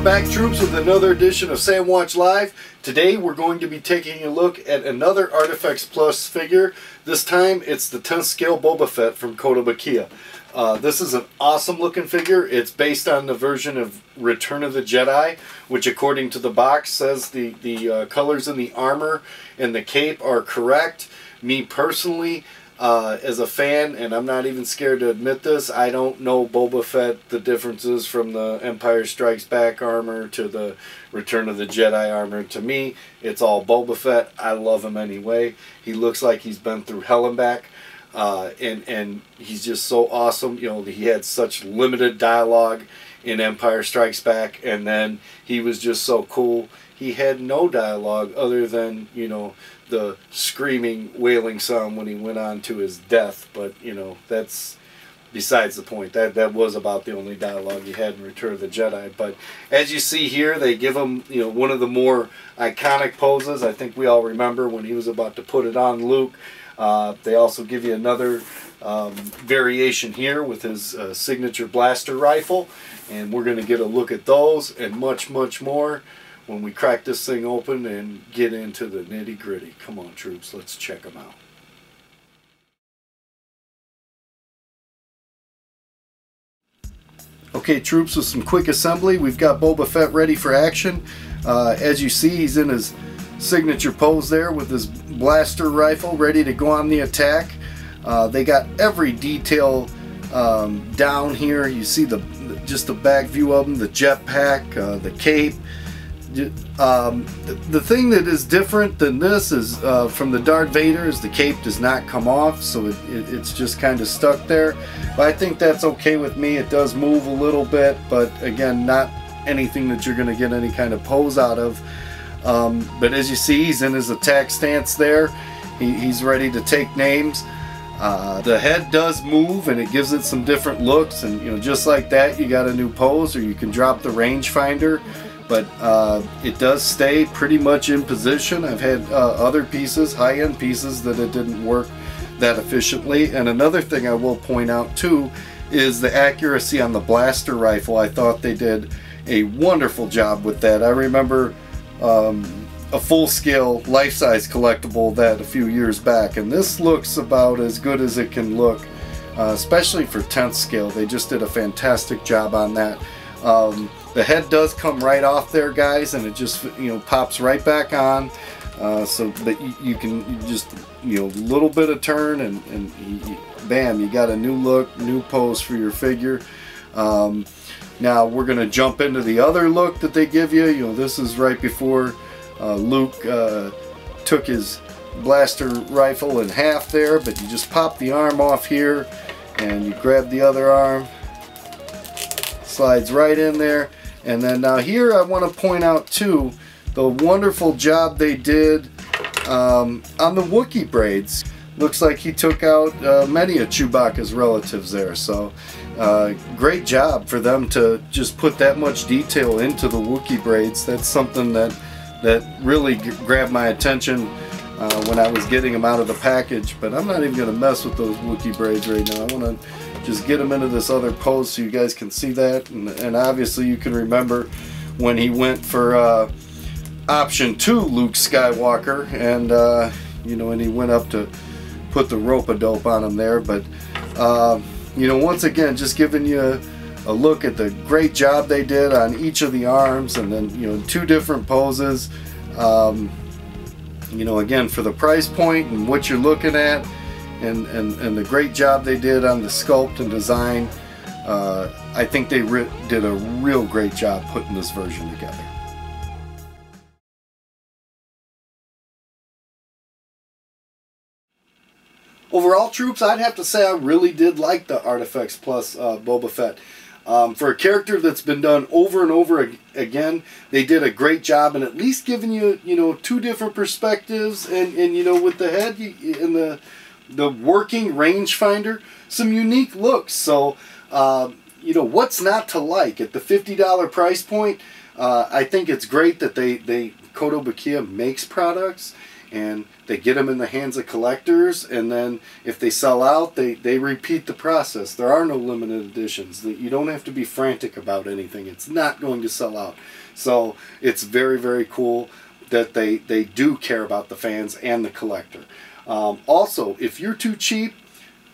back, troops, with another edition of Sandwatch Live. Today we're going to be taking a look at another ARTFX Plus figure. This time it's the 10th scale Boba Fett from Kotobukiya. This is an awesome looking figure. It's based on the version of Return of the Jedi, which according to the box says the colors in the armor and the cape are correct. Me personally, as a fan, and I'm not even scared to admit this, I don't know Boba Fett, the differences from the Empire Strikes Back armor to the Return of the Jedi armor. To me, it's all Boba Fett. I love him anyway. He looks like he's been through hell and back, and he's just so awesome. You know, he had such limited dialogue in Empire Strikes Back, and then he was just so cool. He had no dialogue other than, you know, the screaming, wailing sound when he went on to his death. But, you know, that's besides the point. That was about the only dialogue he had in Return of the Jedi. But as you see here, they give him, you know, one of the more iconic poses. I think we all remember when he was about to put it on Luke. They also give you another variation here with his signature blaster rifle. And we're going to get a look at those and much, much more when we crack this thing open and get into the nitty-gritty. Come on, troops, let's check them out. Okay, troops, with some quick assembly, we've got Boba Fett ready for action. As you see, he's in his signature pose there with his blaster rifle ready to go on the attack. They got every detail down here. You see just the back view of him, the jetpack, the cape. The thing that is different than this is from the Darth Vader is the cape does not come off, so it's just kind of stuck there. But I think that's okay with me. It does move a little bit, but again, not anything that you're going to get any kind of pose out of. But as you see, he's in his attack stance there. He's ready to take names. The head does move and it gives it some different looks, and you know, just like that you got a new pose, or you can drop the rangefinder. But it does stay pretty much in position. I've had other pieces, high-end pieces, that it didn't work that efficiently. And another thing I will point out too is the accuracy on the blaster rifle. I thought they did a wonderful job with that. I remember a full-scale life-size collectible that a few years back, and this looks about as good as it can look, especially for 10th scale. They just did a fantastic job on that. The head does come right off there, guys, and it just, you know, pops right back on, so that you can just, you know, a little bit of turn and bam, you got a new look, new pose for your figure. Now we're going to jump into the other look that they give you. You know, this is right before Luke took his blaster rifle in half there, but you just pop the arm off here and you grab the other arm, slides right in there. And then now here I want to point out too the wonderful job they did on the Wookiee braids. Looks like he took out many of Chewbacca's relatives there, so great job for them to just put that much detail into the Wookiee braids. That's something that really grabbed my attention when I was getting them out of the package. But I'm not even going to mess with those Wookiee braids right now. I want to just get them into this other pose so you guys can see that. And obviously you can remember when he went for option 2 Luke Skywalker, and you know, and he went up to put the rope-a-dope on him there. But you know, once again, just giving you a look at the great job they did on each of the arms, and then, you know, 2 different poses. You know, again, for the price point and what you're looking at, and the great job they did on the sculpt and design, I think they did a real great job putting this version together. Overall, troops, I'd have to say I really did like the ARTFX Plus Boba Fett. For a character that's been done over and over again, they did a great job in at least giving you, you know, 2 different perspectives, and you know, with the head and the working rangefinder, some unique looks. So, you know, what's not to like at the $50 price point? I think it's great that Kotobukiya makes products, and they get them in the hands of collectors, and then if they sell out, they repeat the process. There are no limited editions. You don't have to be frantic about anything. It's not going to sell out. So it's very, very cool that they do care about the fans and the collector. Also, if you're too cheap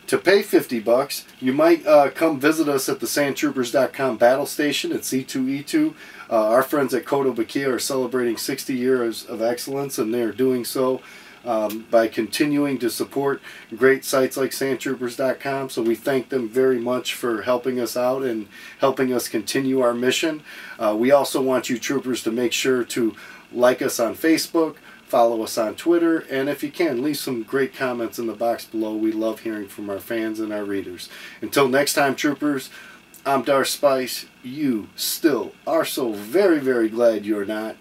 to pay $50, you might come visit us at the sandtroopers.com battle station at C2E2. Our friends at Kotobukiya are celebrating 60 years of excellence, and they're doing so by continuing to support great sites like sandtroopers.com. So we thank them very much for helping us out and helping us continue our mission. We also want you troopers to make sure to like us on Facebook, follow us on Twitter, and if you can, leave some great comments in the box below. We love hearing from our fans and our readers. Until next time, troopers, I'm Darth Spice. You still are so very, very glad you're not.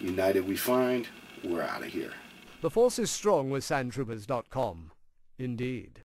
United we find. We're out of here. The force is strong with sandtroopers.com. Indeed.